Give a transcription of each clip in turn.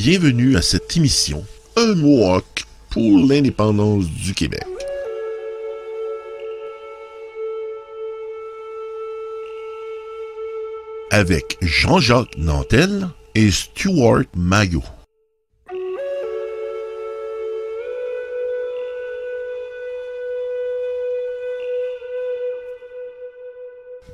bienvenue à cette émission Un Mohawk pour l'indépendance du Québec. Avec Jean-Jacques Nantel et Stuart Maillot.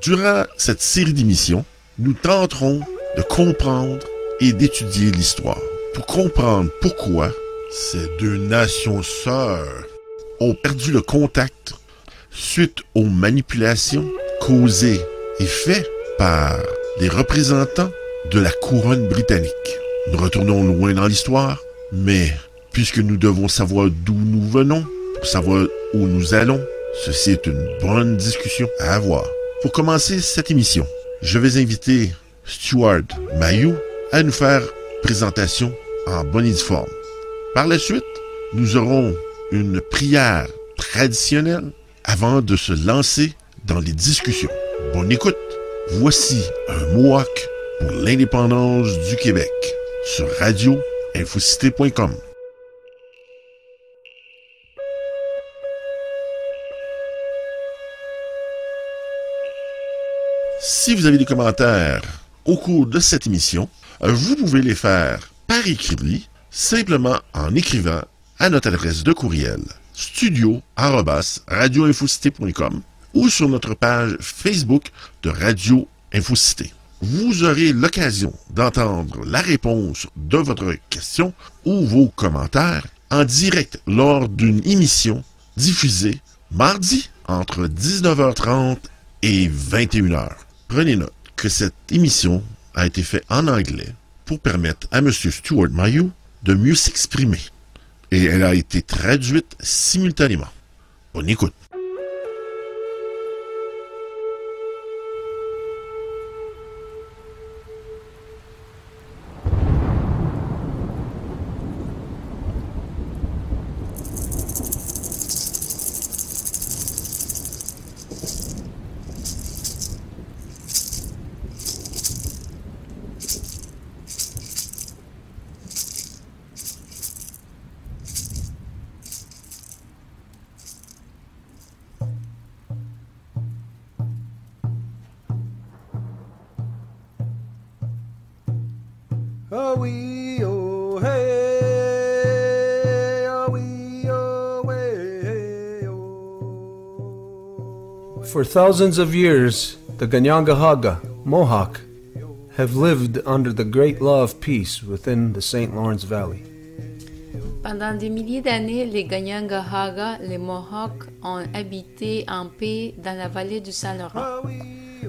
Durant cette série d'émissions, nous tenterons de comprendre et d'étudier l'histoire pour comprendre pourquoi ces deux nations sœurs ont perdu le contact suite aux manipulations causées et faites par les représentants de la couronne britannique. Nous retournons loin dans l'histoire, mais puisque nous devons savoir d'où nous venons, pour savoir où nous allons, ceci est une bonne discussion à avoir. Pour commencer cette émission, je vais inviter Stuart Maillot à nous faire présentation en bonne et due forme. Par la suite, nous aurons une prière traditionnelle avant de se lancer dans les discussions. Bonne écoute! Voici un Mohawk pour l'indépendance du Québec sur radio-infocité.com. Si vous avez des commentaires au cours de cette émission, vous pouvez les faire par écrit, simplement en écrivant à notre adresse de courriel studio@radioinfocité.com ou sur notre page Facebook de Radio Infocité. Vous aurez l'occasion d'entendre la réponse de votre question ou vos commentaires en direct lors d'une émission diffusée mardi entre 19h30 et 21h. Prenez note que cette émission a été faite en anglais pour permettre à M. Stuart Maillot de mieux s'exprimer. Et elle a été traduite simultanément. Bonne écoute. Oh wee oh hey, oh wee oh hey oh. For thousands of years, the Ganyangahaga, Mohawk, have lived under the great law of peace within the St. Lawrence Valley. Pendant des milliers d'années, les Ganyangahaga, les Mohawks, ont habité en paix dans la vallée du Saint-Laurent.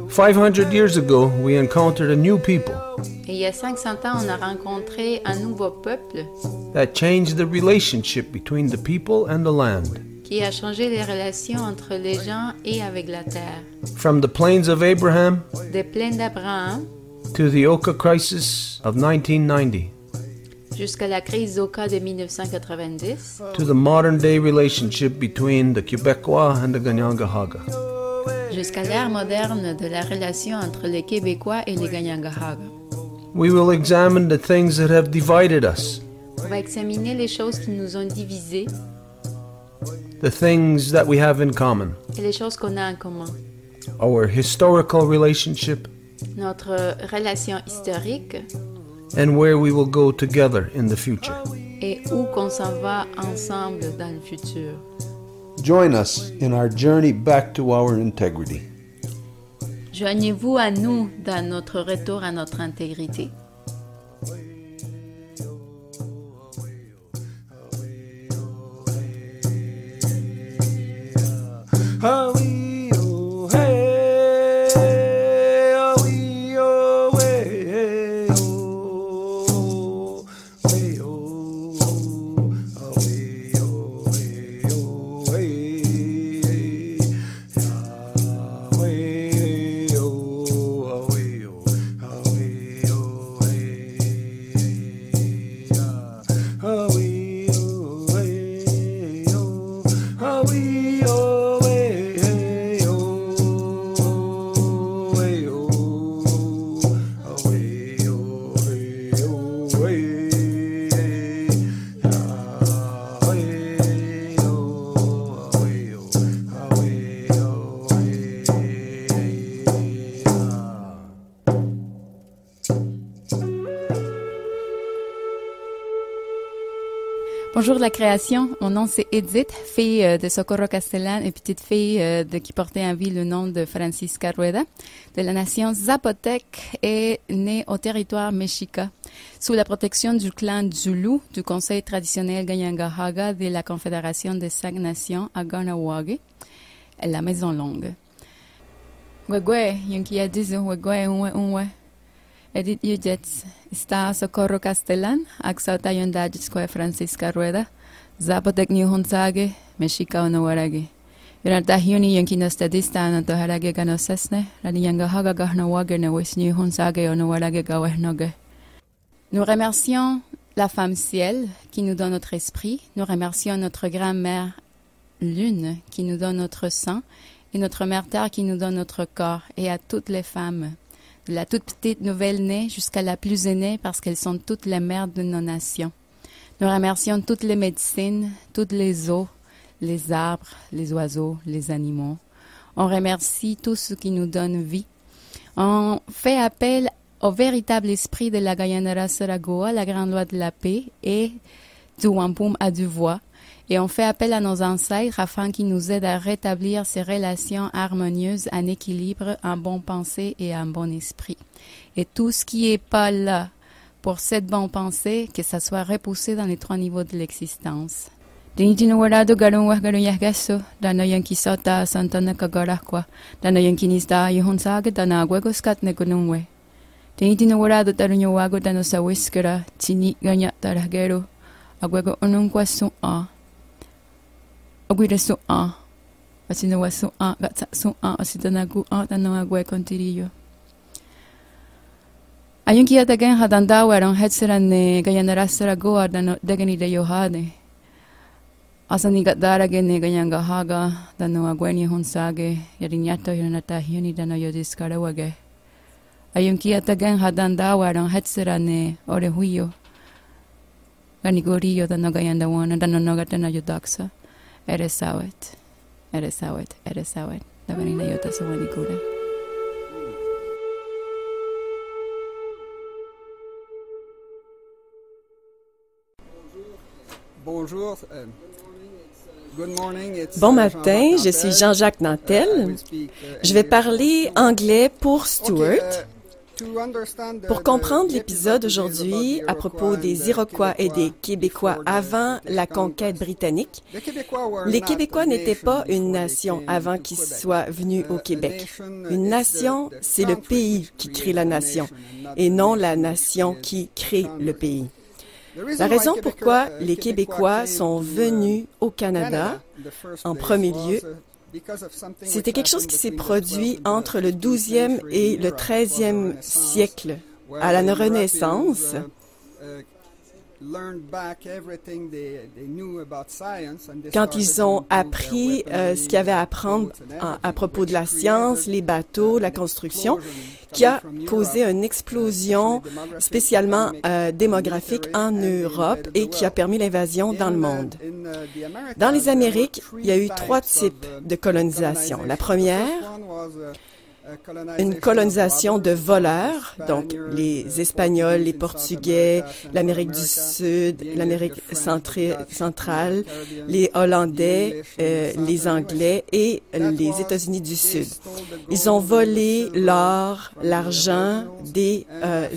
500 years ago, we encountered a new people Et il y a 500 ans, on a rencontré un nouveau peuple that changed the relationship between the people and the land. qui a changé les relations entre les gens et avec la terre. From the plains of Abraham Des plaines d'Abraham to the Oka crisis of 1990 jusqu'à la crise d'Oka de 1990, to the modern day relationship between the Quebecois and the Ganyangahaga. jusqu'à l'ère moderne de la relation entre les Québécois et les Ganyangahaga. We will examine the things that have divided us, On va examiner les choses qui nous ont divisés the things that we have in common, et les choses qu'on a en commun. our historical relationship, Notre relation historique and where we will go together in the future. et où qu'on s'en va ensemble dans le futur. Join us in our journey back to our integrity. Joignez-vous à nous dans notre retour à notre intégrité. Bonjour la création, mon nom c'est Edith, fille de Socorro Castellan et petite fille qui portait en vie le nom de Francisca Rueda, de la nation Zapotèque et née au territoire Mexica, sous la protection du clan Zulu, du conseil traditionnel Ganyangahaga de la Confédération des 5 nations à Ganawage, la Maison Longue. Wegwe, yunkia dizu, wegwe, unwe. Edith Yujets, está Socorro Castellan, Axauta Yundajitsque Francisca Rueda, Zapotec New Hunsage, Mexica Onowarage. Yunata Huni Yankinostadista and Toharage Ganosesne, Radianga Haga Garnawager, Newis New Hunsage Onowarage Gawehnoge. Nous remercions la femme ciel qui nous donne notre esprit, nous remercions notre grand-mère lune qui nous donne notre sang et notre mère terre qui nous donne notre corps, et à toutes les femmes, de la toute petite nouvelle-née jusqu'à la plus aînée, parce qu'elles sont toutes les mères de nos nations. Nous remercions toutes les médecines, toutes les eaux, les arbres, les oiseaux, les animaux. On remercie tout ce qui nous donne vie. On fait appel au véritable esprit de la Gayanara Saragoa, la grande loi de la paix, et du Wampum à du voix. Et on fait appel à nos ancêtres afin qu'ils nous aident à rétablir ces relations harmonieuses, en équilibre, en bonne pensée et en bon esprit. Et tout ce qui n'est pas là pour cette bonne pensée, que ça soit repoussé dans les 3 niveaux de l'existence. Dinitinuwarado garunwa garuyagaso, dana yankisota santana kagarakwa, dana yankinista yuhonsage, dana agwegoskat negununwe. Dinitinuwarado tarunyowago dano sa whiskera, tini ganya taragero, agwego onunkwa su'a. Aguire su'a. Asinawa su'a, gatsa su'a, asidanagu a, dano agwe contirillo. Ayunki atagen hadandawa ron hetserane gayanarasara goa dano degani de yohade. Asani gatdarage ne gayangahaga dano agweni hunsage yarinyato yonata hiuni dano yodiskarawage. Ayunki atagen hadandawa ron hetserane orehuyo. Ganigurillo dano gayandawana dano nogatana yodaksa. Eresawet. Daganina yota sawanigura. Bonjour. Bon matin, je suis Jean-Jacques Nantel. Je vais parler anglais pour Stuart. Pour comprendre l'épisode aujourd'hui à propos des Iroquois et des Québécois avant la conquête britannique, les Québécois n'étaient pas une nation avant qu'ils soient venus au Québec. Une nation, c'est le pays qui crée la nation et non la nation qui crée le pays. La raison pourquoi les Québécois sont venus au Canada en premier lieu, c'était quelque chose qui s'est produit entre le 12e et le 13e siècle, à la Renaissance. Quand ils ont appris ce qu'il y avait à apprendre à propos de la science, les bateaux, la construction, qui a causé une explosion spécialement démographique en Europe et qui a permis l'invasion dans le monde. Dans les Amériques, il y a eu 3 types de colonisation. La première, une colonisation de voleurs, donc les Espagnols, les Portugais, l'Amérique du Sud, l'Amérique centrale, les Hollandais, les Anglais et les États-Unis du Sud. Ils ont volé l'or, l'argent des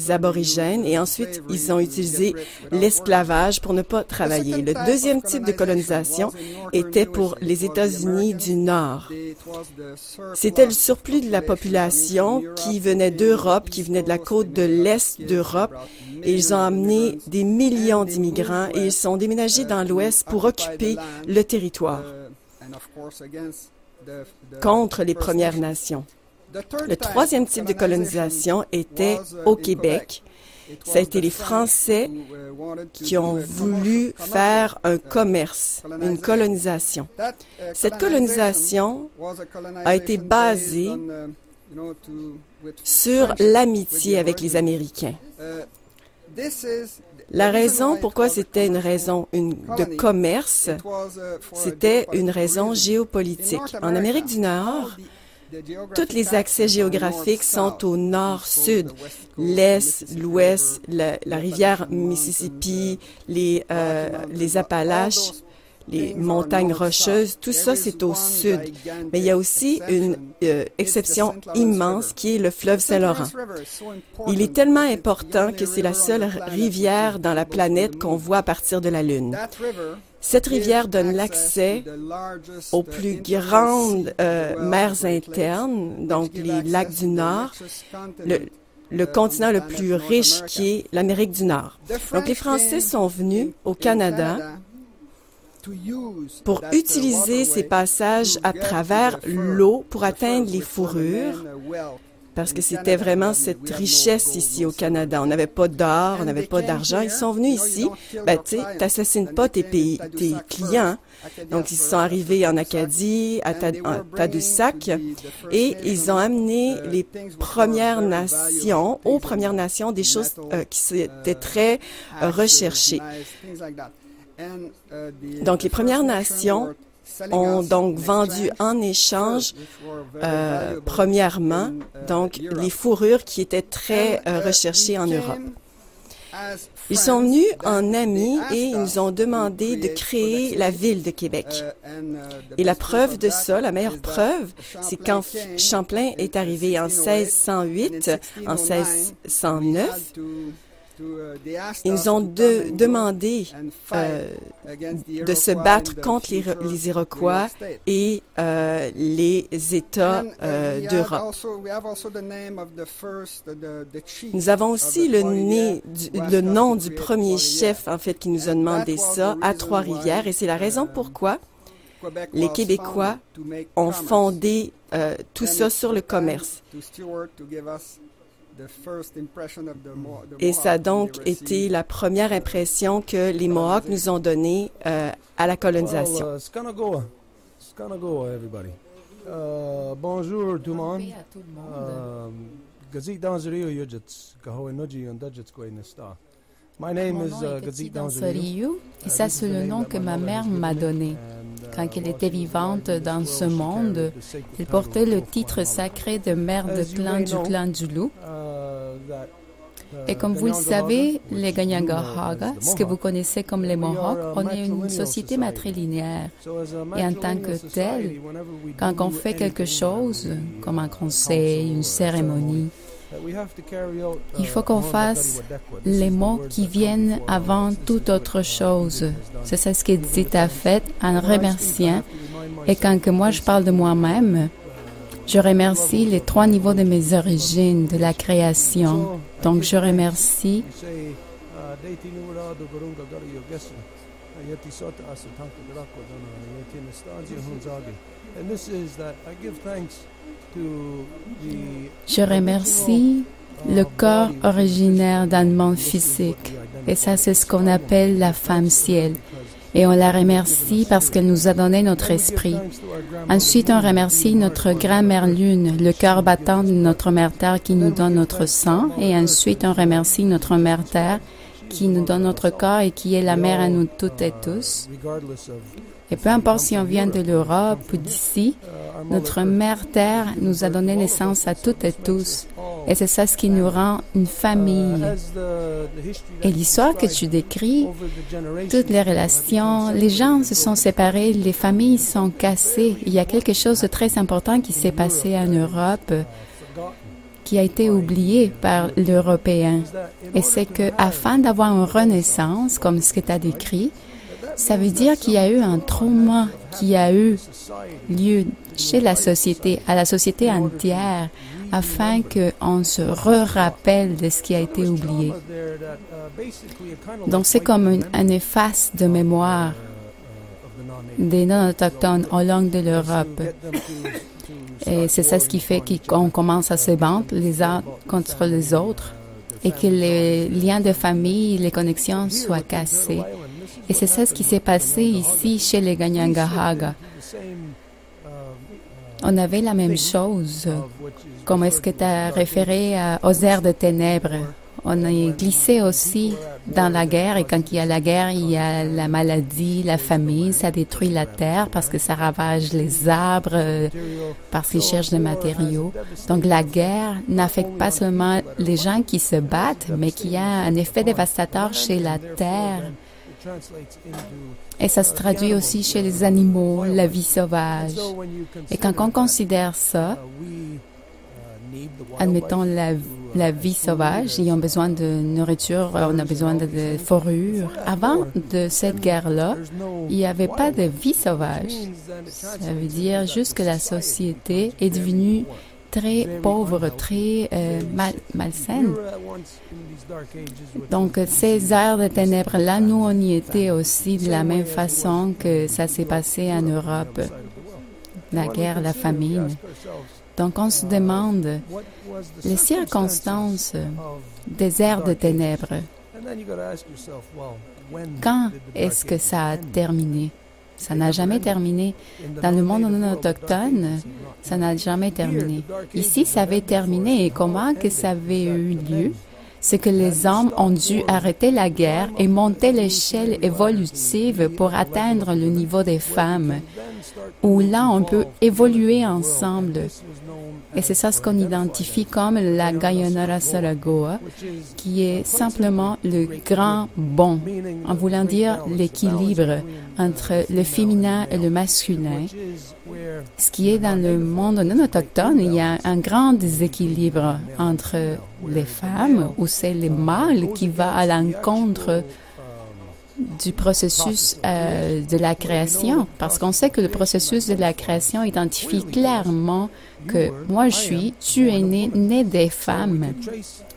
aborigènes et ensuite ils ont utilisé l'esclavage pour ne pas travailler. Le deuxième type de colonisation était pour les États-Unis du Nord. C'était le surplus de la population qui venait d'Europe, qui venait de la côte de l'Est d'Europe, et ils ont amené des millions d'immigrants et ils sont déménagés dans l'Ouest pour occuper le territoire contre les Premières Nations. Le troisième type de colonisation était au Québec. Ça a été les Français qui ont voulu faire un commerce, une colonisation. Cette colonisation a été basée sur l'amitié avec les Américains. La raison pourquoi c'était une raison de commerce, c'était une raison géopolitique. En Amérique du Nord, tous les accès géographiques sont au nord-sud. L'est, l'ouest, la rivière Mississippi, les Appalaches, les montagnes rocheuses, tout ça, c'est au sud. Mais il y a aussi une exception immense qui est le fleuve Saint-Laurent. Il est tellement important que c'est la seule rivière dans la planète qu'on voit à partir de la Lune. Cette rivière donne l'accès aux plus grandes mers internes, donc les lacs du Nord, le continent le plus riche qui est l'Amérique du Nord. Donc les Français sont venus au Canada pour utiliser ces passages à travers l'eau pour atteindre les fourrures, parce que c'était vraiment cette richesse ici au Canada. On n'avait pas d'or, on n'avait pas d'argent. Ils sont venus ici, tu sais, t'assassines pas tes clients. Donc, ils sont arrivés en Acadie, à Tadoussac, et ils ont amené les Premières Nations, aux Premières Nations, des choses qui étaient très recherchées. Donc, les Premières Nations ont donc vendu en échange, premièrement, donc les fourrures qui étaient très recherchées en Europe. Ils sont venus en amis et ils nous ont demandé de créer la ville de Québec. Et la preuve de ça, la meilleure preuve, c'est quand Champlain est arrivé en 1608, en 1609, ils nous ont demandé de se battre contre les Iroquois et les États d'Europe. Nous avons aussi le nom du premier chef, en fait, qui nous a demandé ça à Trois-Rivières, et c'est la raison pourquoi les Québécois ont fondé tout ça sur le commerce. Et ça a donc été la première impression que les Mohawks nous ont donnée à la colonisation. Bonjour tout le monde. My name is Gazit Danzariou, et ça c'est le nom que ma mère m'a donné. Quand elle était vivante dans ce monde, elle portait le titre sacré de mère de clan du clan du Loup. Et comme vous le savez, les Kanien'kehá:ka, ce que vous connaissez comme les Mohawks, on est une société matrilinéaire. Et en tant que tel, quand on fait quelque chose, comme un conseil, une cérémonie, il faut qu'on fasse les mots qui viennent avant toute autre chose. C'est ça ce qu'Edith a fait en remerciant. Et quand que moi je parle de moi-même, je remercie les 3 niveaux de mes origines, de la création. Donc je remercie le corps originaire d'un monde physique. Et ça, c'est ce qu'on appelle la femme ciel. Et on la remercie parce qu'elle nous a donné notre esprit. Ensuite, on remercie notre grand-mère lune, le cœur battant de notre mère terre qui nous donne notre sang. Et ensuite, on remercie notre mère terre qui nous donne notre corps et qui est la mère à nous toutes et tous. Et peu importe si on vient de l'Europe ou d'ici, notre mère terre nous a donné naissance à toutes et tous. Et c'est ça ce qui nous rend une famille. Et l'histoire que tu décris, toutes les relations, les gens se sont séparés, les familles sont cassées. Il y a quelque chose de très important qui s'est passé en Europe, qui a été oublié par l'Européen. Et c'est que, afin d'avoir une renaissance, comme ce que tu as décrit, ça veut dire qu'il y a eu un trauma qui a eu lieu chez la société, à la société entière, afin qu'on se rappelle de ce qui a été oublié. Donc, c'est comme un efface de mémoire des non-autochtones au long de l'Europe. Et c'est ça ce qui fait qu'on commence à se battre les uns contre les autres et que les liens de famille, les connexions soient cassées. Et c'est ça ce qui s'est passé ici chez les Kanien'kehá:ka. On avait la même chose. Comme est-ce que tu as référé aux airs de ténèbres? On est glissé aussi dans la guerre, et quand il y a la guerre, il y a la maladie, la famine, ça détruit la terre parce que ça ravage les arbres, parce qu'ils cherchent des matériaux. Donc la guerre n'affecte pas seulement les gens qui se battent, mais qui a un effet dévastateur chez la terre. Et ça se traduit aussi chez les animaux, la vie sauvage. Et quand on considère ça, admettons la vie sauvage, ils ont besoin de nourriture, on a besoin de fourrure. Avant de cette guerre-là, il n'y avait pas de vie sauvage. Ça veut dire juste que la société est devenue très pauvre, très malsaine. Donc, ces heures de ténèbres-là, nous, on y était aussi de la même façon que ça s'est passé en Europe, la guerre, la famine. Donc, on se demande les circonstances des ères de ténèbres. Quand est-ce que ça a terminé? Ça n'a jamais terminé. Dans le monde non autochtone, ça n'a jamais terminé. Ici, ça avait terminé. Et comment que ça avait eu lieu? C'est que les hommes ont dû arrêter la guerre et monter l'échelle évolutive pour atteindre le niveau des femmes, où là, on peut évoluer ensemble. Et c'est ça ce qu'on identifie comme la Gayonara Saragoa, qui est simplement le grand bon, en voulant dire l'équilibre entre le féminin et le masculin. Ce qui est dans le monde non autochtone, il y a un grand déséquilibre entre les femmes, où c'est le mâle qui va à l'encontre du processus de la création, parce qu'on sait que le processus de la création identifie clairement que moi je suis, tu es né des femmes.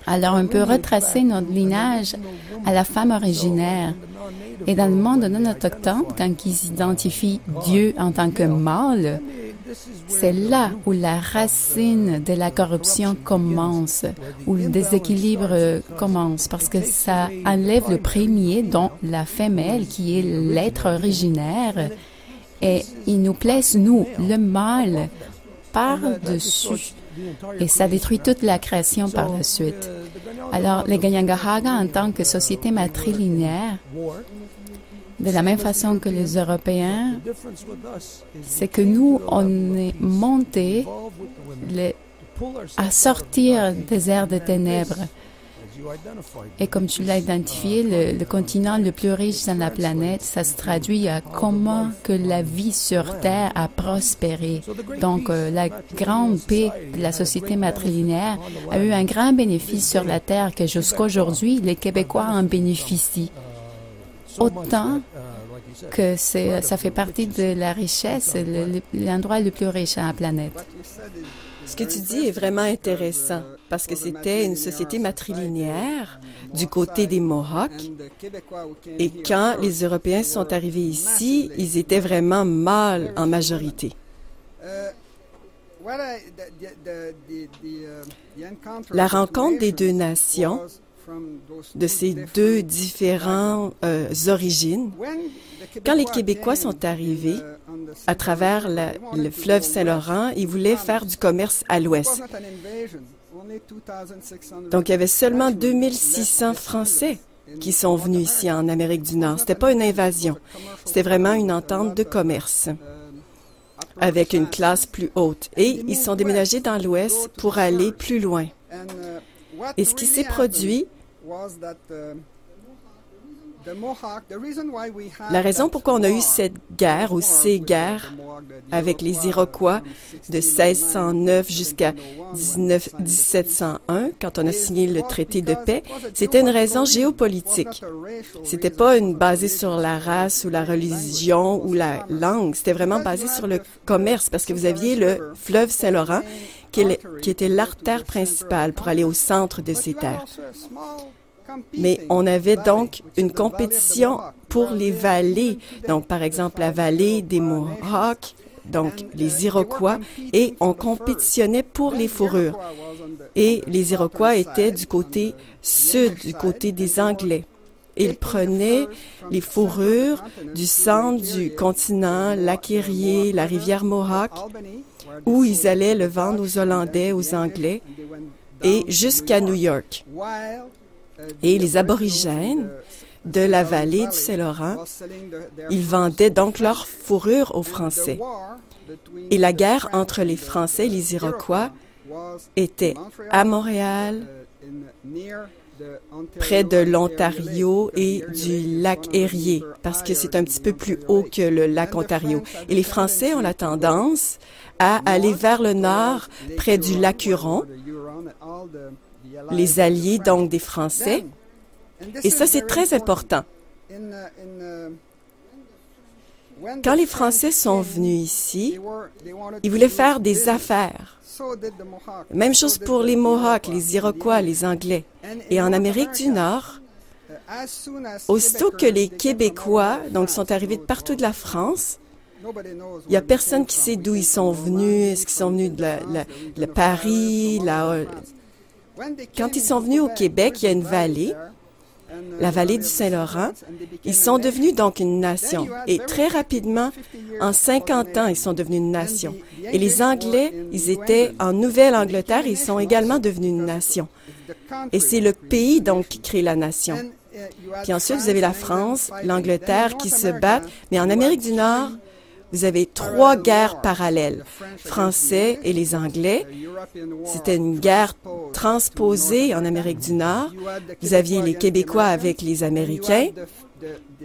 Alors on peut retracer notre lignage à la femme originaire. Et dans le monde non autochtone, quand ils identifient Dieu en tant que mâle, c'est là où la racine de la corruption commence, où le déséquilibre commence, parce que ça enlève le premier, dont la femelle, qui est l'être originaire, et il nous place, nous, le mâle, par-dessus. Et ça détruit toute la création par la suite. Alors, les Kanien'kehá:ka, en tant que société matrilinéaire, de la même façon que les Européens, c'est que nous, on est montés à sortir des ères de ténèbres. Et comme tu l'as identifié, le continent le plus riche dans la planète, ça se traduit à comment que la vie sur Terre a prospéré. Donc, la grande paix de la société matrilinéaire a eu un grand bénéfice sur la Terre que jusqu'à aujourd'hui, les Québécois en bénéficient. Autant que ça fait partie de la richesse, l'endroit le plus riche à la planète. Ce que tu dis est vraiment intéressant parce que c'était une société matrilinéaire du côté des Mohawks. Et quand les Européens sont arrivés ici, ils étaient vraiment mâles en majorité. La rencontre des deux nations, de ces deux différentes origines, quand les Québécois sont arrivés à travers le fleuve Saint-Laurent, ils voulaient faire du commerce à l'ouest. Donc, il y avait seulement 2600 Français qui sont venus ici en Amérique du Nord. C'était pas une invasion, c'était vraiment une entente de commerce avec une classe plus haute. Et ils sont déménagés dans l'ouest pour aller plus loin. Et ce qui s'est produit, la raison pourquoi on a eu cette guerre ou ces guerres avec les Iroquois de 1609 jusqu'à 1701, quand on a signé le traité de paix, c'était une raison géopolitique. C'était pas basée sur la race ou la religion ou la langue. C'était vraiment basé sur le commerce parce que vous aviez le fleuve Saint-Laurent qui était l'artère principale pour aller au centre de ces terres. Mais on avait donc une compétition pour les vallées. Donc, par exemple, la vallée des Mohawks, donc les Iroquois, et on compétitionnait pour les fourrures. Et les Iroquois étaient du côté sud, du côté des Anglais. Ils prenaient les fourrures du centre du continent, lac Erie, la rivière Mohawk, où ils allaient le vendre aux Hollandais, aux Anglais, et jusqu'à New York. Et les aborigènes de la vallée du Saint-Laurent, ils vendaient donc leur fourrure aux Français. Et la guerre entre les Français et les Iroquois était à Montréal, près de l'Ontario et du lac Erie, parce que c'est un petit peu plus haut que le lac Ontario. Et les Français ont la tendance à aller vers le nord, près du lac Huron, les alliés donc des Français. Et ça, c'est très important. Quand les Français sont venus ici, ils voulaient faire des affaires. Même chose pour les Mohawks, les Iroquois, les Anglais. Et en Amérique du Nord, aussitôt que les Québécois donc, sont arrivés de partout de la France, il n'y a personne qui sait d'où ils sont venus. Est-ce qu'ils sont venus de Paris? Quand ils sont venus au Québec, il y a une vallée, la vallée du Saint-Laurent. Ils sont devenus donc une nation. Et très rapidement, en 50 ans, ils sont devenus une nation. Et les Anglais, ils étaient en Nouvelle-Angleterre, ils sont également devenus une nation. Et c'est le pays, donc, qui crée la nation. Puis ensuite, vous avez la France, l'Angleterre qui se battent. Mais en Amérique du Nord, vous avez 3 guerres parallèles. Français et les Anglais. C'était une guerre transposée en Amérique du Nord. Vous aviez les Québécois avec les Américains.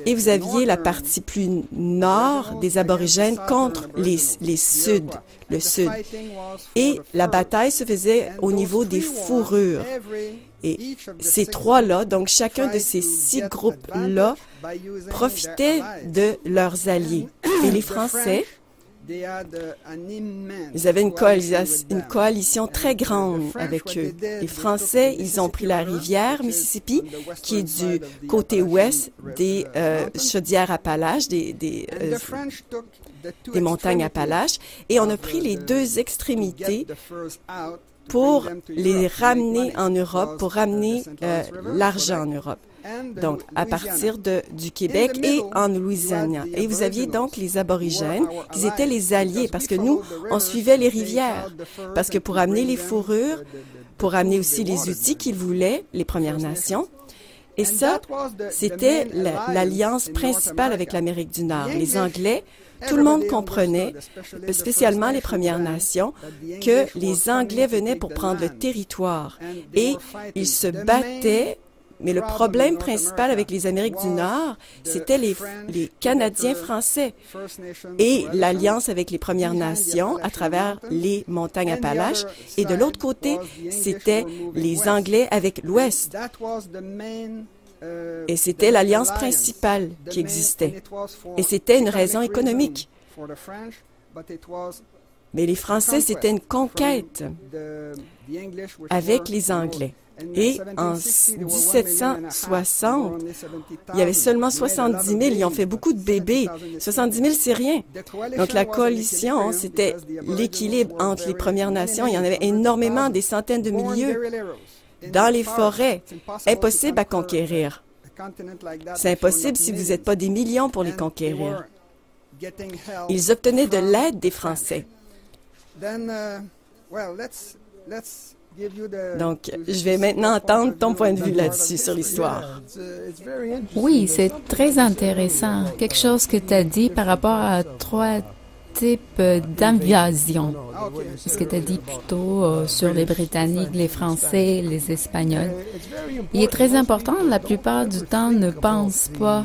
Et vous aviez la partie plus nord des aborigènes contre le Sud. Et la bataille se faisait au niveau des fourrures. Et ces 3-là, donc chacun de ces 6 groupes-là, profitaient de leurs alliés. Et les Français, ils avaient une coalition très grande avec eux. Les Français, ils ont pris la rivière Mississippi, qui est du côté ouest des Chaudières-Appalaches, des montagnes Appalaches, et on a pris les 2 extrémités pour les ramener en Europe, pour ramener l'argent en Europe. Donc, à partir du Québec et en Louisiane. Et vous aviez donc les aborigènes, qui étaient les alliés, parce que nous, on suivait les rivières. Parce que pour amener les fourrures, pour amener aussi les outils qu'ils voulaient, les Premières Nations, et ça, c'était l'alliance principale avec l'Amérique du Nord. Les Anglais, tout le monde comprenait, spécialement les Premières Nations, que les Anglais venaient pour prendre le territoire. Et ils se battaient. Mais le problème principal avec les Amériques du Nord, c'était les Canadiens français et l'alliance avec les Premières Nations à travers les montagnes Appalaches. Et de l'autre côté, c'était les Anglais avec l'Ouest. Et c'était l'alliance principale qui existait. Et c'était une raison économique. Mais les Français, c'était une conquête avec les Anglais. Et en 1760, il y avait seulement 70 000. Ils ont fait beaucoup de bébés. 70 000, c'est rien. Donc, la coalition, c'était l'équilibre entre les Premières Nations. Il y en avait énormément, des centaines de milliers dans les forêts. Impossible à conquérir. C'est impossible si vous n'êtes pas des millions pour les conquérir. Ils obtenaient de l'aide des Français. Donc, je vais maintenant entendre ton point de vue là-dessus, sur l'histoire. Oui, c'est très intéressant. Quelque chose que tu as dit par rapport à 3 types d'invasion. Ce que tu as dit plutôt sur les Britanniques, les Français, les Espagnols. Il est très important, la plupart du temps, ne pense pas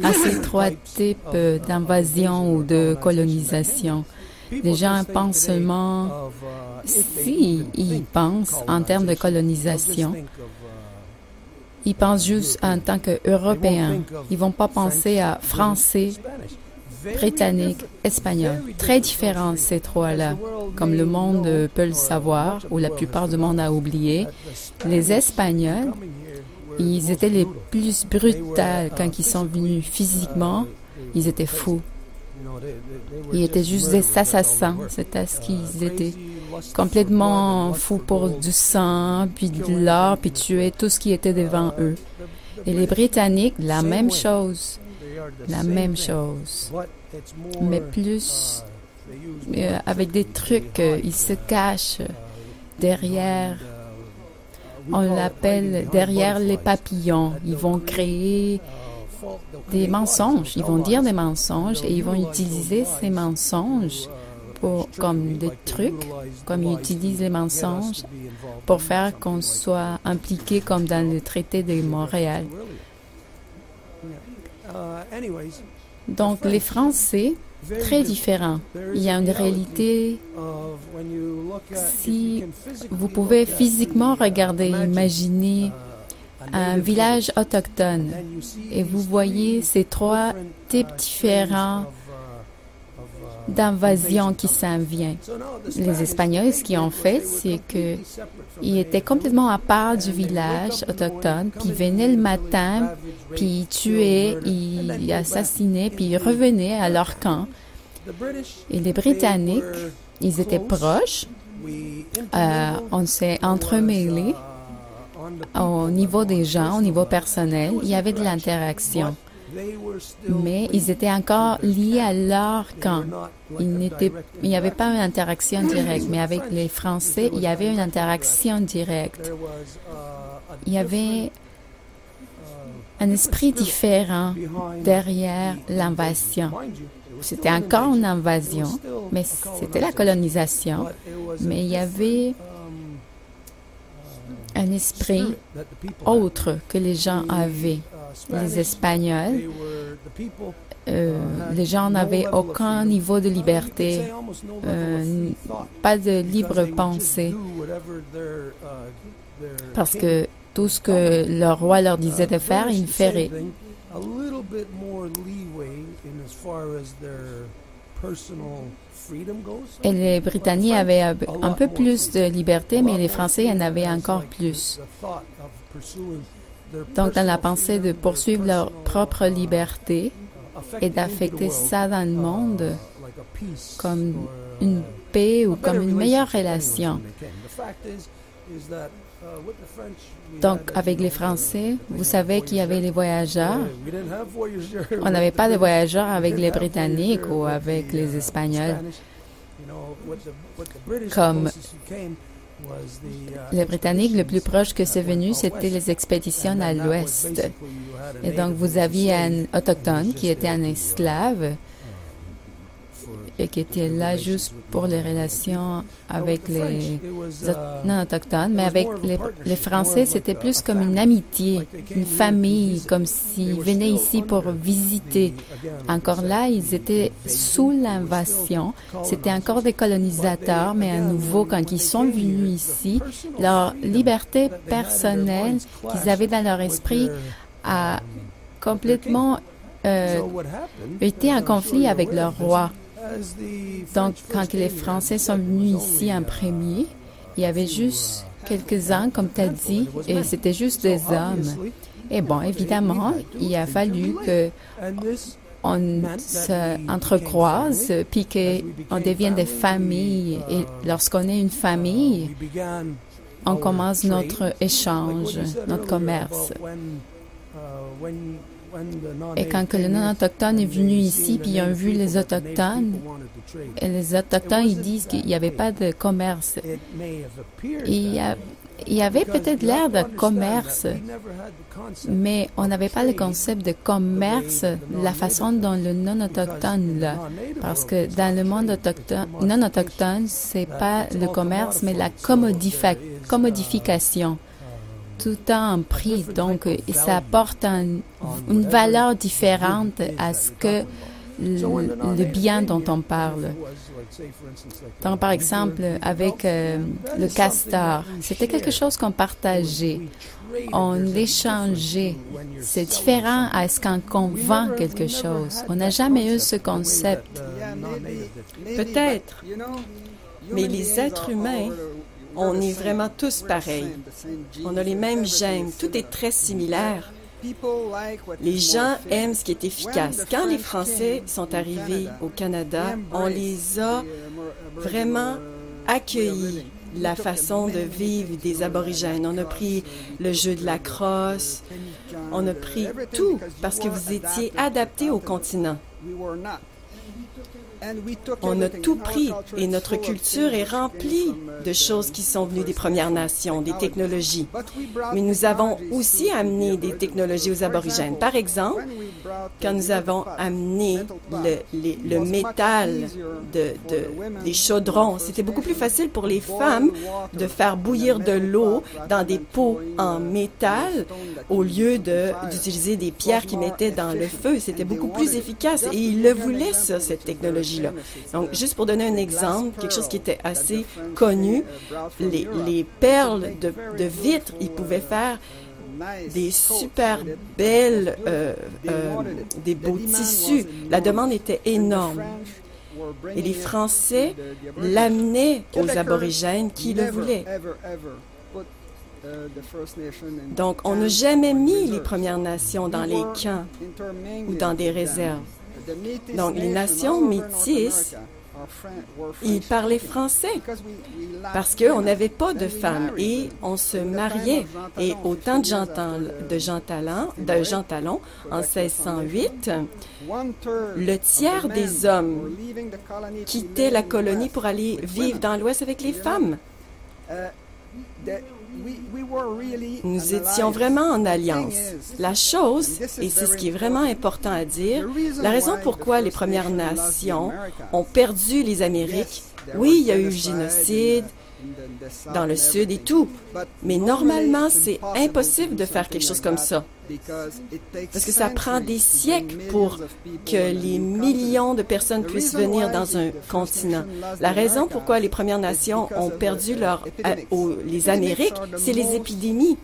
à ces 3 types d'invasion ou de colonisation. Les gens pensent seulement, ils pensent en termes de colonisation, ils pensent juste en tant qu'Européens. Ils vont pas penser à Français, Britanniques, Espagnols. Très différents ces 3-là. Comme le monde peut le savoir, ou la plupart du monde a oublié, les Espagnols, ils étaient les plus brutaux quand ils sont venus physiquement. Ils étaient fous. Ils étaient juste des assassins, c'était ce qu'ils étaient. Complètement fous pour du sang, puis de l'or, puis tuer tout ce qui était devant eux. Et les Britanniques, la même chose. La même chose. Mais plus avec des trucs, ils se cachent derrière on l'appelle derrière les papillons. Ils vont créer des mensonges, ils vont dire des mensonges et ils vont utiliser ces mensonges comme des trucs, comme ils utilisent les mensonges pour faire qu'on soit impliqué comme dans le traité de Montréal. Donc les Français, très différents. Il y a une réalité, si vous pouvez physiquement regarder, imaginer un village autochtone et vous voyez ces trois types différents d'invasion qui s'en vient. Les Espagnols, ce qu'ils ont fait, c'est qu'ils étaient complètement à part du village autochtone, puis ils venaient le matin, puis ils tuaient, ils assassinaient, puis ils revenaient à leur camp. Et les Britanniques, ils étaient proches, on s'est entremêlés au niveau des gens, au niveau personnel, il y avait de l'interaction. Mais ils étaient encore liés à leur camp. Il n'y avait pas une interaction directe, mais avec les Français, il y avait une interaction directe. Il y avait un esprit différent derrière l'invasion. C'était encore une invasion, mais c'était la colonisation. Mais il y avait un esprit autre que les gens avaient. Les Espagnols, les gens n'avaient aucun niveau de liberté, pas de libre pensée, parce que tout ce que leur roi leur disait de faire, ils le feraient. Et les Britanniques avaient un peu plus de liberté, mais les Français en avaient encore plus. Donc, dans la pensée de poursuivre leur propre liberté et d'affecter ça dans le monde comme une paix ou comme une meilleure relation. Donc, avec les Français, vous savez qu'il y avait les voyageurs. On n'avait pas de voyageurs avec les Britanniques ou avec les Espagnols. Comme les Britanniques, le plus proche que c'est venu, c'était les expéditions à l'ouest. Et donc, vous aviez un autochtone qui était un esclave et qui était là juste pour les relations avec les non-autochtones. Mais avec les Français, c'était plus comme une amitié, une famille, comme s'ils venaient ici pour visiter. Encore là, ils étaient sous l'invasion. C'était encore des colonisateurs, mais à nouveau, quand ils sont venus ici, leur liberté personnelle qu'ils avaient dans leur esprit a complètement été en conflit avec leur roi. Donc, quand les Français sont venus ici en premier, il y avait juste quelques-uns, comme tu as dit, et c'était juste des hommes. Et bon, évidemment, il a fallu qu'on s'entrecroise, puis qu'on devienne des familles. Et lorsqu'on est une famille, on commence notre échange, notre commerce. Et quand le non-autochtone est venu ici, puis ils ont vu les autochtones, et les autochtones, ils disent qu'il n'y avait pas de commerce. Il y avait peut-être l'air de commerce, mais on n'avait pas le concept de commerce, la façon dont le non-autochtone l'a. Parce que dans le monde non-autochtone, c'est pas le commerce, mais la commodification. Tout a un prix, donc ça apporte une valeur différente à ce que le bien dont on parle. Donc, par exemple, avec le castor, c'était quelque chose qu'on partageait, on l'échangeait. C'est différent à ce qu'on vend quelque chose. On n'a jamais eu ce concept. Peut-être, mais les êtres humains, on est vraiment tous pareils. On a les mêmes gènes. Tout est très similaire. Les gens aiment ce qui est efficace. Quand les Français sont arrivés au Canada, on les a vraiment accueillis, la façon de vivre des aborigènes. On a pris le jeu de la crosse, on a pris tout parce que vous étiez adaptés au continent. On a tout pris et notre culture est remplie de choses qui sont venues des Premières Nations, des technologies. Mais nous avons aussi amené des technologies aux aborigènes. Par exemple, quand nous avons amené le métal des chaudrons, c'était beaucoup plus facile pour les femmes de faire bouillir de l'eau dans des pots en métal au lieu d'utiliser des pierres qu'ils mettaient dans le feu. C'était beaucoup plus efficace et ils le voulaient, ça, cette technologie-là. Donc, juste pour donner un exemple, quelque chose qui était assez connu, les perles de vitre, ils pouvaient faire des super belles, des beaux tissus. La demande était énorme. Et les Français l'amenaient aux aborigènes qui le voulaient. Donc, on n'a jamais mis les Premières Nations dans les camps ou dans des réserves. Donc, les nations métisses, ils parlaient français parce qu'on n'avait pas de femmes et on se mariait. Et au temps de Jean Talon, en 1608, le tiers des hommes quittaient la colonie pour aller vivre dans l'Ouest avec les femmes. Nous étions vraiment en alliance. La chose, et c'est ce qui est vraiment important à dire, la raison pourquoi les Premières Nations ont perdu les Amériques, oui, il y a eu le génocide dans le Sud et tout, mais normalement, c'est impossible de faire quelque chose comme ça. Parce que ça prend des siècles pour que les millions de personnes puissent venir dans un continent. La raison pourquoi les Premières Nations ont perdu les Amériques, c'est les épidémies.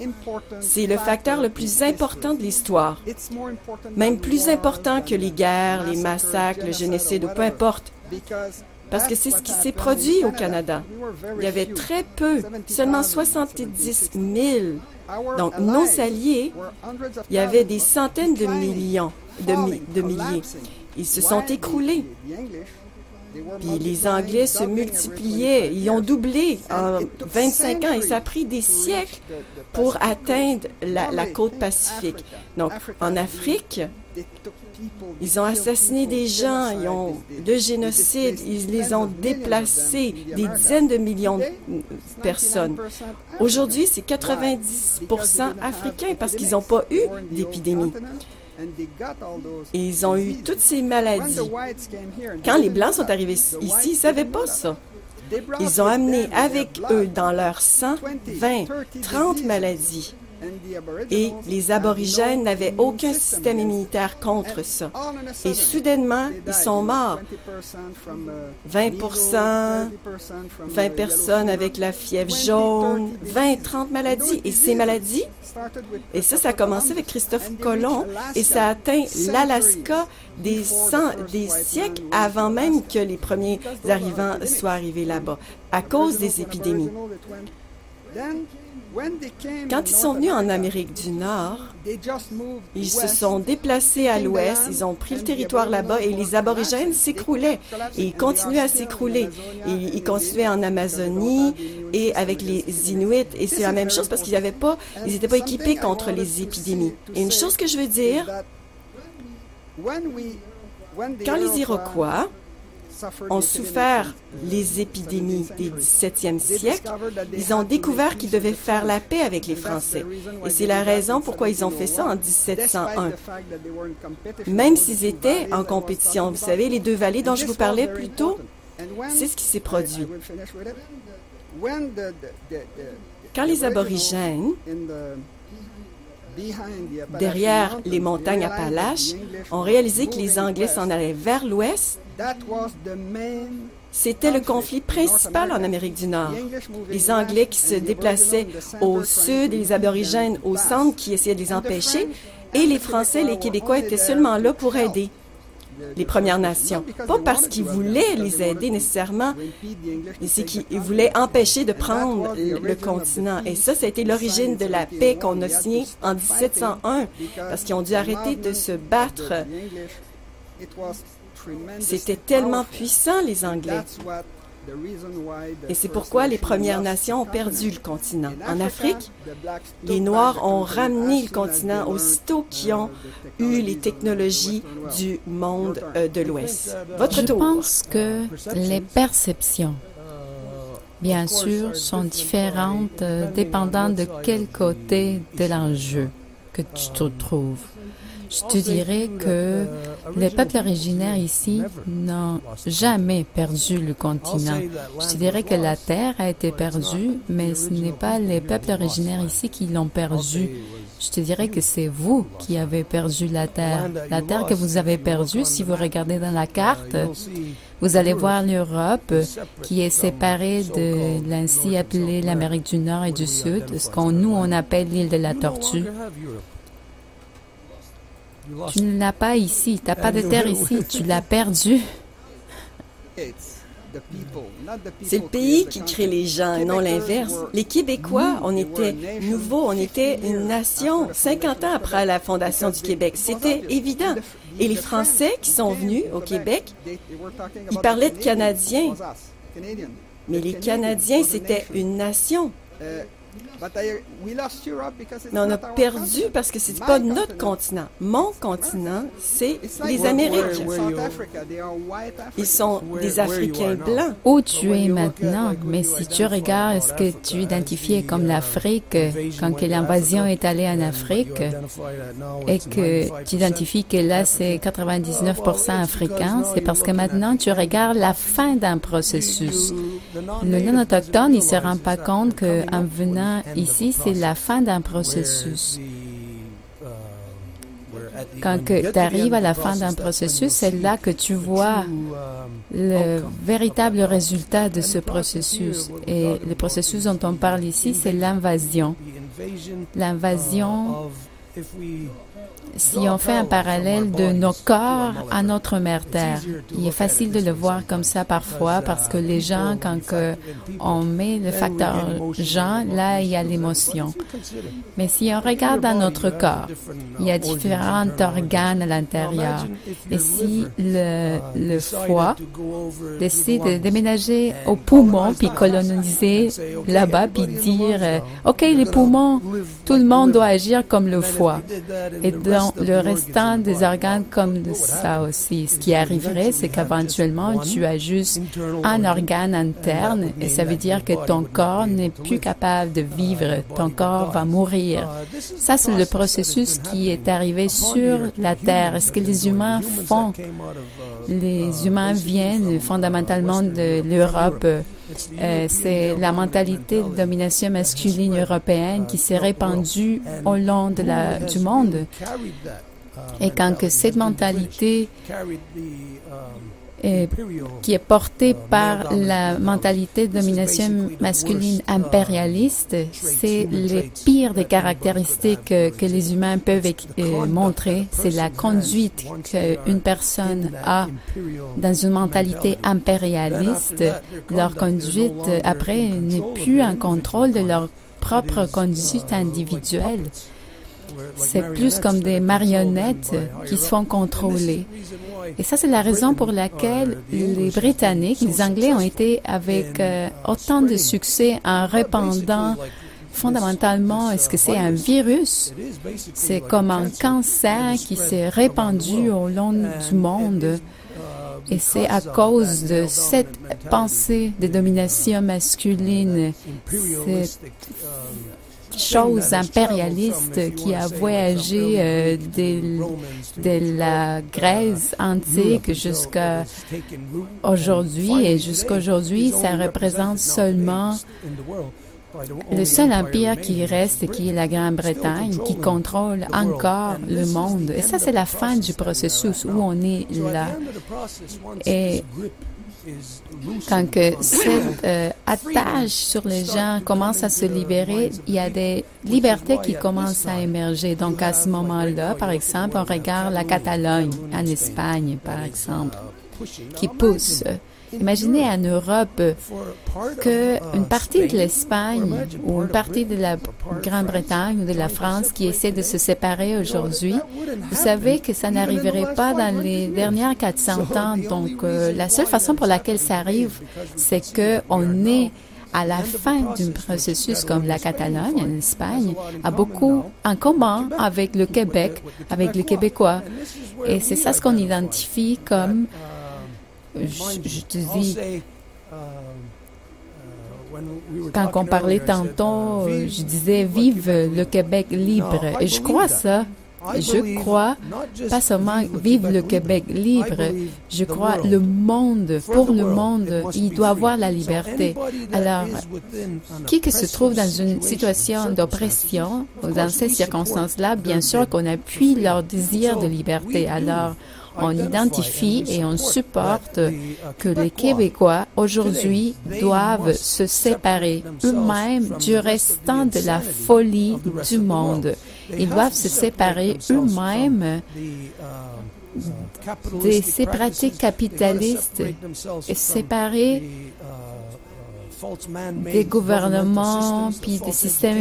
C'est le facteur le plus important de l'histoire. Même plus important que les guerres, les massacres, le génocide ou peu importe. Parce que c'est ce qui s'est produit au Canada. Il y avait très peu, seulement 70 000. Donc, nos alliés, il y avait des centaines de millions, de milliers. Ils se sont écroulés. Puis les Anglais se multipliaient. Ils ont doublé en 25 ans et ça a pris des siècles pour atteindre la côte Pacifique. Donc, en Afrique, ils ont assassiné des gens, ils ont de génocide, ils les ont déplacés, des dizaines de millions de personnes. Aujourd'hui, c'est 90% africains parce qu'ils n'ont pas eu d'épidémie. Et ils ont eu toutes ces maladies. Quand les Blancs sont arrivés ici, ils ne savaient pas ça. Ils ont amené avec eux dans leur sang 20, 30 maladies. Et les aborigènes n'avaient aucun système immunitaire contre ça. Et soudainement, ils sont morts. 20%, 20 personnes avec la fièvre jaune, 20, 30 maladies. Et ces maladies, et ça a commencé avec Christophe Colomb et ça a atteint l'Alaska des siècles avant même que les premiers arrivants soient arrivés là-bas, à cause des épidémies. Quand ils sont venus en Amérique du Nord, ils se sont déplacés à l'ouest, ils ont pris le territoire là-bas et les aborigènes s'écroulaient. Et ils continuaient à s'écrouler. Et ils continuaient en Amazonie et avec les Inuits. Et c'est la même chose parce qu'ils n'étaient pas équipés contre les épidémies. Et une chose que je veux dire, quand les Iroquois ont souffert les épidémies des 17e siècle, ils ont découvert qu'ils devaient faire la paix avec les Français. Et c'est la raison pourquoi ils ont fait ça en 1701. Même s'ils étaient en compétition. Vous savez, les deux vallées dont je vous parlais plus tôt, c'est ce qui s'est produit. Quand les aborigènes, derrière les montagnes Appalaches, ont réalisé que les Anglais s'en allaient vers l'ouest, c'était le conflit principal en Amérique du Nord. Les Anglais qui se déplaçaient au sud et les aborigènes au centre qui essayaient de les empêcher, et les Français et les Québécois étaient seulement là pour aider les Premières Nations. Pas parce qu'ils voulaient les aider nécessairement, mais c'est qu'ils voulaient empêcher de prendre le continent. Et ça a été l'origine de la paix qu'on a signée en 1701, parce qu'ils ont dû arrêter de se battre. C'était tellement puissant, les Anglais. Et c'est pourquoi les Premières Nations ont perdu le continent. En Afrique, les Noirs ont ramené le continent aussitôt qu'ils ont eu les technologies du monde de l'Ouest. Votre Je tour. pense que les perceptions, bien sûr, sont différentes dépendant de quel côté de l'enjeu que tu te trouves. Je te dirais que les peuples originaires ici n'ont jamais perdu le continent. Je te dirais que la terre a été perdue, mais ce n'est pas les peuples originaires ici qui l'ont perdue. Je te dirais que c'est vous qui avez perdu la terre. La terre que vous avez perdue, si vous regardez dans la carte, vous allez voir l'Europe qui est séparée de l'ainsi appelée l'Amérique du Nord et du Sud, ce qu'on nous on appelle l'île de la Tortue. Tu ne l'as pas ici, tu n'as pas de terre ici, tu l'as perdue. C'est le pays qui crée les gens et non l'inverse. Les Québécois, on était nouveaux, on était une nation 50 ans après la fondation du Québec. C'était évident. Et les Français qui sont venus au Québec, ils parlaient de Canadiens. Mais les Canadiens, c'était une nation. Mais on a perdu parce que c'est pas notre continent. Mon continent, c'est les Amériques. Ils sont des Africains blancs. Où tu es maintenant, mais si tu regardes ce que tu identifiais comme l'Afrique, quand que l'invasion est allée en Afrique, et que tu identifies que là c'est 99% africain, c'est parce que maintenant tu regardes la fin d'un processus. Le non-autochtone, il se rend pas compte qu'en venant ici, c'est la fin d'un processus. Quand tu arrives à la fin d'un processus, c'est là que tu vois le véritable résultat de ce processus. Et le processus dont on parle ici, c'est l'invasion. L'invasion, si on fait un parallèle de nos corps à notre mère Terre, il est facile de le voir comme ça parfois parce que les gens, quand on met le facteur gens, là, il y a l'émotion. Mais si on regarde dans notre corps, il y a différents organes à l'intérieur. Et si le foie décide de déménager aux poumons puis coloniser là-bas puis dire OK, les poumons, tout le monde doit agir comme le foie. Et dans le restant des organes comme ça aussi. Ce qui arriverait, c'est qu'éventuellement, tu as juste un organe interne et ça veut dire que ton corps n'est plus capable de vivre. Ton corps va mourir. Ça, c'est le processus qui est arrivé sur la Terre. Ce que les humains font, les humains viennent fondamentalement de l'Europe. C'est la mentalité de domination masculine européenne qui s'est répandue au long du monde. Et quand que cette mentalité qui est portée par la mentalité de domination masculine impérialiste, c'est les pires des caractéristiques que les humains peuvent montrer. C'est la conduite qu'une personne a dans une mentalité impérialiste. Leur conduite, après, n'est plus en contrôle de leur propre conduite individuelle. C'est plus comme des marionnettes qui se font contrôler. Et ça, c'est la raison pour laquelle les Britanniques, les Anglais ont été avec autant de succès en répandant fondamentalement, est-ce que c'est un virus? C'est comme un cancer qui s'est répandu au long du monde. Et c'est à cause de cette pensée de domination masculine, cette chose impérialiste qui a voyagé de la Grèce antique jusqu'à aujourd'hui. Et jusqu'à aujourd'hui, ça représente seulement le seul empire qui reste, qui est la Grande-Bretagne, qui contrôle encore le monde. Et ça, c'est la fin du processus où on est là. Et quand que cette attache sur les gens commence à se libérer, il y a des libertés qui commencent à émerger. Donc, à ce moment-là, par exemple, on regarde la Catalogne en Espagne, par exemple, qui pousse. Imaginez en Europe qu'une partie de l'Espagne ou une partie de la Grande-Bretagne ou de la France qui essaie de se séparer aujourd'hui, vous savez que ça n'arriverait pas dans les dernières 400 ans. Donc, la seule façon pour laquelle ça arrive, c'est qu'on est à la fin d'un processus comme la Catalogne en Espagne, a beaucoup en commun avec le Québec, avec les Québécois. Et c'est ça ce qu'on identifie comme, je te dis, quand on parlait tantôt, je disais « Vive le Québec libre ». Et je crois ça. Je crois, pas seulement vive le Québec libre, je crois le monde, pour le monde, il doit avoir la liberté. Alors, qui que se trouve dans une situation d'oppression, dans ces circonstances-là, bien sûr qu'on appuie leur désir de liberté. Alors, on identifie et on supporte que les Québécois, aujourd'hui, doivent se séparer eux-mêmes du restant de la folie du monde. Ils doivent se séparer eux-mêmes de ces pratiques capitalistes et séparer des gouvernements, puis des systèmes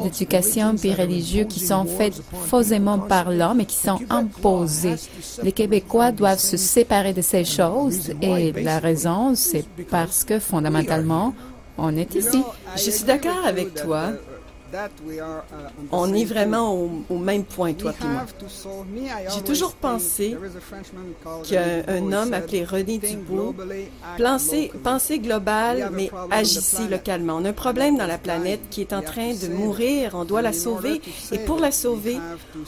d'éducation, puis religieux qui sont faits faussement par l'homme et qui sont imposés. Les Québécois doivent se séparer de ces choses et la raison, c'est parce que fondamentalement, on est ici. Je suis d'accord avec toi. On est vraiment au même point, toi et moi. J'ai toujours pensé qu'un homme appelé René Dubois pensait global, mais agissait localement. On a un problème dans la planète qui est en train de mourir. On doit la sauver. Et pour la sauver,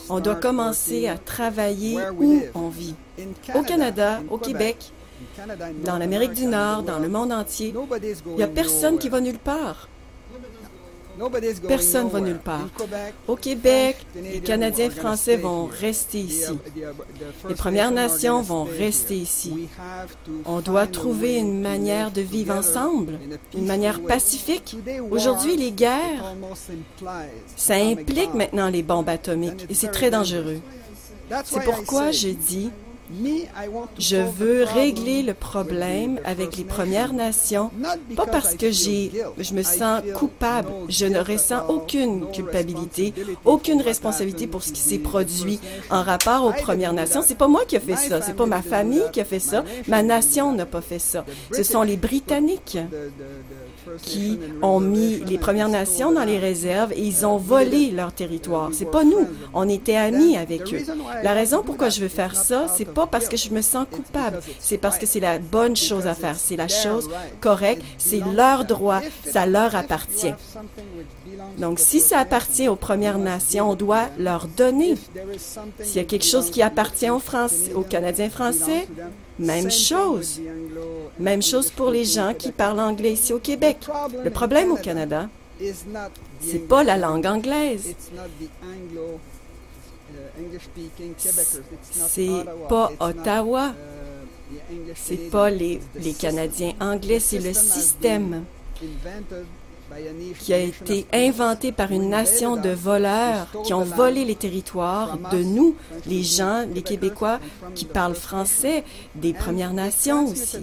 on doit commencer à travailler où on vit. Au Canada, au Québec, dans l'Amérique du Nord, dans le monde entier, il n'y a personne qui va nulle part. Personne ne va nulle part. Au Québec, les Canadiens français vont rester ici. Les Premières Nations vont rester ici. On doit trouver une manière de vivre ensemble, une manière pacifique. Aujourd'hui, les guerres, ça implique maintenant les bombes atomiques et c'est très dangereux. C'est pourquoi je dis, je veux régler le problème avec les Premières Nations, pas parce que je me sens coupable. Je ne ressens aucune culpabilité, aucune responsabilité pour ce qui s'est produit en rapport aux Premières Nations. C'est pas moi qui ai fait ça, c'est pas ma famille qui a fait ça, ma nation n'a pas fait ça. Ce sont les Britanniques qui ont mis les Premières Nations dans les réserves et ils ont volé leur territoire. C'est pas nous. On était amis avec eux. La raison pourquoi je veux faire ça, c'est pas parce que je me sens coupable. C'est parce que c'est la bonne chose à faire. C'est la chose correcte. C'est leur droit. Ça leur appartient. Donc, si ça appartient aux Premières Nations, on doit leur donner. S'il y a quelque chose qui appartient aux Canadiens français, même chose. Même chose pour les gens qui parlent anglais ici au Québec. Le problème au Canada, c'est pas la langue anglaise. C'est pas Ottawa. C'est pas les Canadiens anglais, c'est le système qui a été inventé par une nation de voleurs qui ont volé les territoires de nous, les gens, les Québécois qui parlent français, des Premières Nations aussi.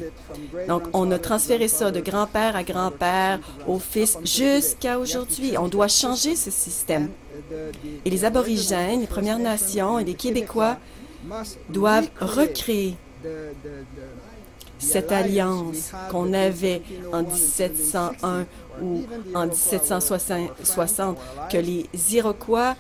Donc, on a transféré ça de grand-père à grand-père, au fils, jusqu'à aujourd'hui. On doit changer ce système. Et les Aborigènes, les Premières Nations et les Québécois doivent recréer cette alliance qu'on avait en 1701 ou en 1760, que les Iroquois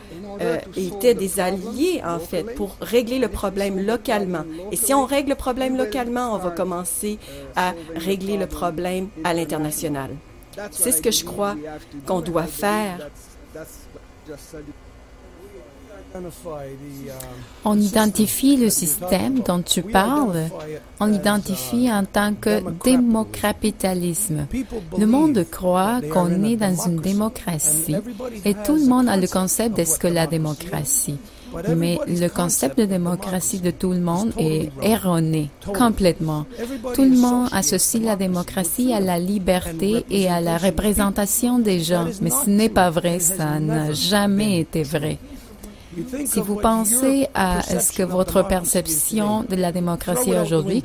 étaient des alliés, en fait, pour régler le problème localement. Et si on règle le problème localement, on va commencer à régler le problème à l'international. C'est ce que je crois qu'on doit faire. On identifie le système dont tu parles, on l'identifie en tant que démocapitalisme. Le monde croit qu'on est dans une démocratie et tout le monde a le concept de ce que la démocratie. Mais le concept de démocratie de tout le monde est erroné, complètement. Tout le monde associe la démocratie à la liberté et à la représentation des gens, mais ce n'est pas vrai, ça n'a jamais été vrai. Si vous pensez à ce que votre perception de la démocratie aujourd'hui,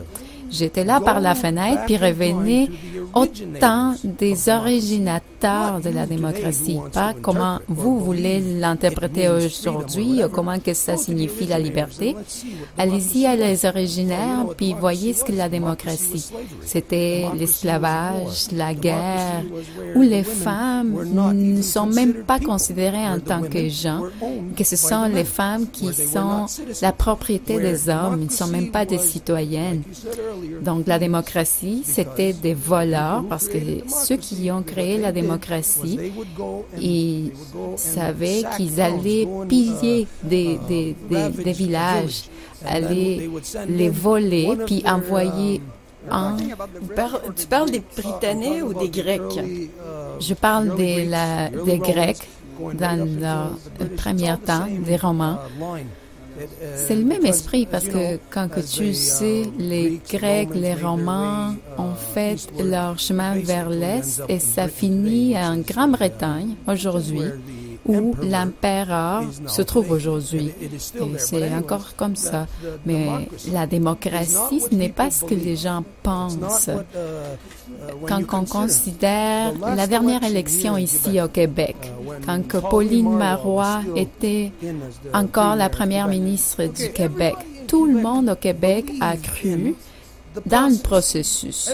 J'étais là par la fenêtre, puis revenais au temps des originateurs de la démocratie, pas comment vous voulez l'interpréter aujourd'hui ou comment que ça signifie la liberté. Allez-y à les originaires, puis voyez ce que la démocratie. C'était l'esclavage, la guerre, où les femmes ne sont même pas considérées en tant que gens, que ce sont les femmes qui sont la propriété des hommes, ils ne sont même pas des citoyennes. Donc la démocratie, c'était des voleurs, parce que ceux qui ont créé la démocratie, ils savaient qu'ils allaient piller des villages, aller les voler, puis envoyer en... Tu parles des Britanniques ou des Grecs? Je parle des Grecs dans leur premier temps, des Romains. C'est le même esprit parce que quand que tu sais, les Grecs, les Romains ont fait leur chemin vers l'Est et ça finit en Grande-Bretagne aujourd'hui où l'empereur se trouve aujourd'hui. Et c'est encore comme ça. Mais la démocratie, ce n'est pas ce que les gens pensent. Quand on considère la dernière élection ici au Québec, quand que Pauline Marois était encore la première ministre du Québec, tout le monde au Québec a cru dans le processus.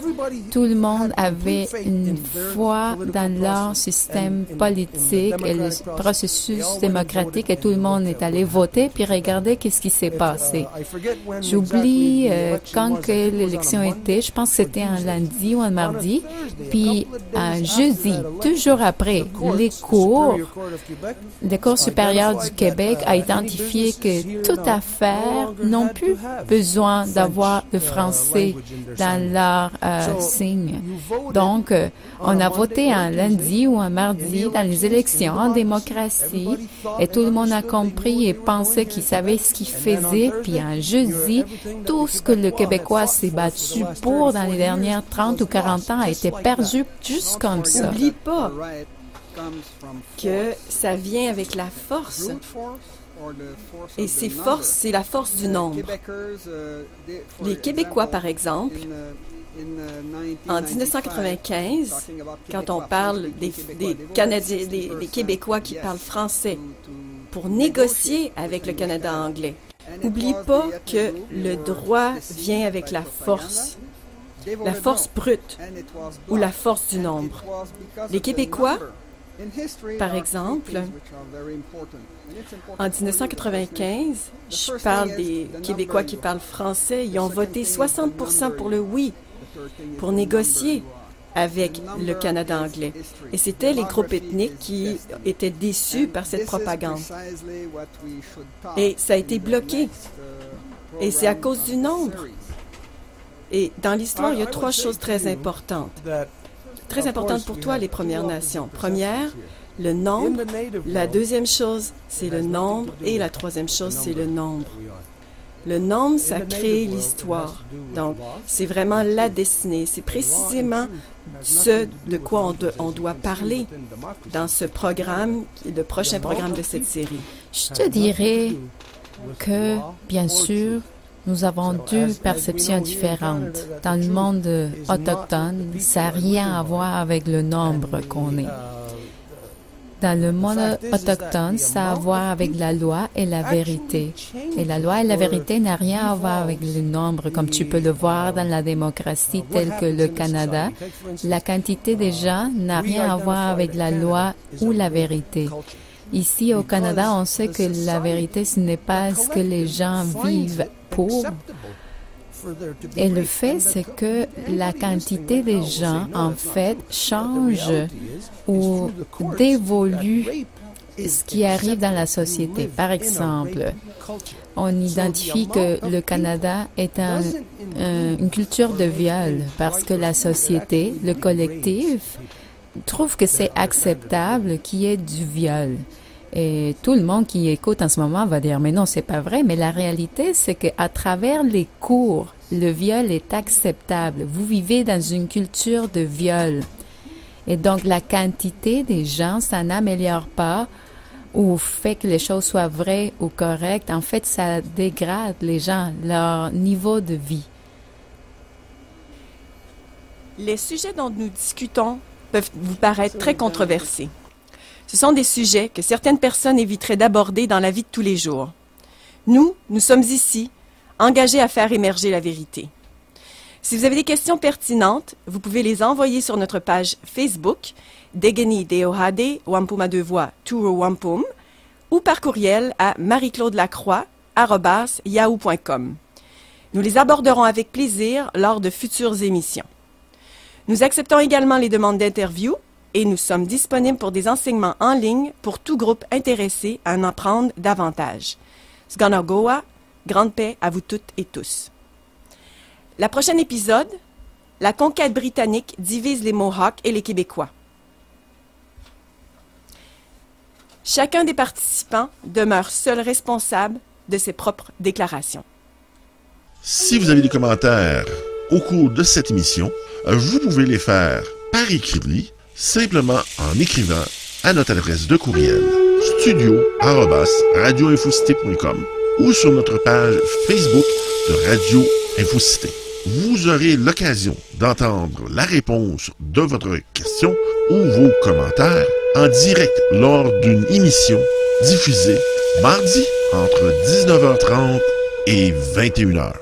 Tout le monde avait une foi dans leur système politique et le processus démocratique et tout le monde est allé voter puis regarder qu'est-ce qui s'est passé. J'oublie quand que l'élection était, je pense que c'était un lundi ou un mardi, puis un jeudi, 2 jours après, les cours supérieures du Québec a identifié que toute affaire n'ont plus besoin d'avoir le français dans leur signe. Donc, on a voté un lundi ou un mardi dans les élections en démocratie et tout le monde a compris et pensait qu'il savait ce qu'il faisait. Puis un jeudi, tout ce que le Québécois s'est battu pour dans les dernières 30 ou 40 ans a été perdu juste comme ça. N'oublie pas que ça vient avec la force. Et ces forces, c'est la force du nombre. Les Québécois, par exemple, en 1995, quand on parle des Canadiens, des Québécois qui parlent français, pour négocier avec le Canada anglais, n'oublie pas que le droit vient avec la force brute ou la force du nombre. Les Québécois, par exemple, en 1995, je parle des Québécois qui parlent français, ils ont voté 60% pour le oui, pour négocier avec le Canada anglais. Et c'était les groupes ethniques qui étaient déçus par cette propagande. Et ça a été bloqué. Et c'est à cause du nombre. Et dans l'histoire, il y a 3 choses très importantes pour toi, les Premières Nations. Première, le nombre. La deuxième chose, c'est le nombre. Et la troisième chose, c'est le nombre. Le nombre, ça crée l'histoire. Donc, c'est vraiment la destinée. C'est précisément ce de quoi on doit parler dans ce programme, le prochain programme de cette série. Je te dirais que, bien sûr, nous avons 2 perceptions différentes. Dans le monde autochtone, ça n'a rien à voir avec le nombre qu'on est. Dans le monde autochtone, ça a à voir avec la loi et la vérité. Et la loi et la vérité n'ont rien à voir avec le nombre, comme tu peux le voir dans la démocratie telle que le Canada. La quantité des gens n'a rien à voir avec la loi ou la vérité. Ici, au Canada, on sait que la vérité, ce n'est pas ce que les gens vivent pour. Et le fait, c'est que la quantité des gens, en fait, change ou dévolue ce qui arrive dans la société. Par exemple, on identifie que le Canada est une culture de viol parce que la société, le collectif, trouve que c'est acceptable qu'il y ait du viol. Et tout le monde qui écoute en ce moment va dire, mais non, c'est pas vrai. Mais la réalité, c'est qu'à travers les cours, le viol est acceptable. Vous vivez dans une culture de viol. Et donc, la quantité des gens, ça n'améliore pas ou fait que les choses soient vraies ou correctes. En fait, ça dégrade les gens, leur niveau de vie. Les sujets dont nous discutons peuvent vous paraître très controversés. Ce sont des sujets que certaines personnes éviteraient d'aborder dans la vie de tous les jours. Nous sommes ici, engagés à faire émerger la vérité. Si vous avez des questions pertinentes, vous pouvez les envoyer sur notre page Facebook, Degeni Deohade Wampum à deux voix, Turo Wampum, ou par courriel à marieclaudelacroix@yahoo.com. Nous les aborderons avec plaisir lors de futures émissions. Nous acceptons également les demandes d'interview et nous sommes disponibles pour des enseignements en ligne pour tout groupe intéressé à en apprendre davantage. Sganagoa, grande paix à vous toutes et tous. La prochaine épisode, la conquête britannique divise les Mohawks et les Québécois. Chacun des participants demeure seul responsable de ses propres déclarations. Si vous avez des commentaires au cours de cette émission, vous pouvez les faire par écrit, simplement en écrivant à notre adresse de courriel studio@radioinfocité.com ou sur notre page Facebook de Radio Infocité. Vous aurez l'occasion d'entendre la réponse de votre question ou vos commentaires en direct lors d'une émission diffusée mardi entre 19h30 et 21h.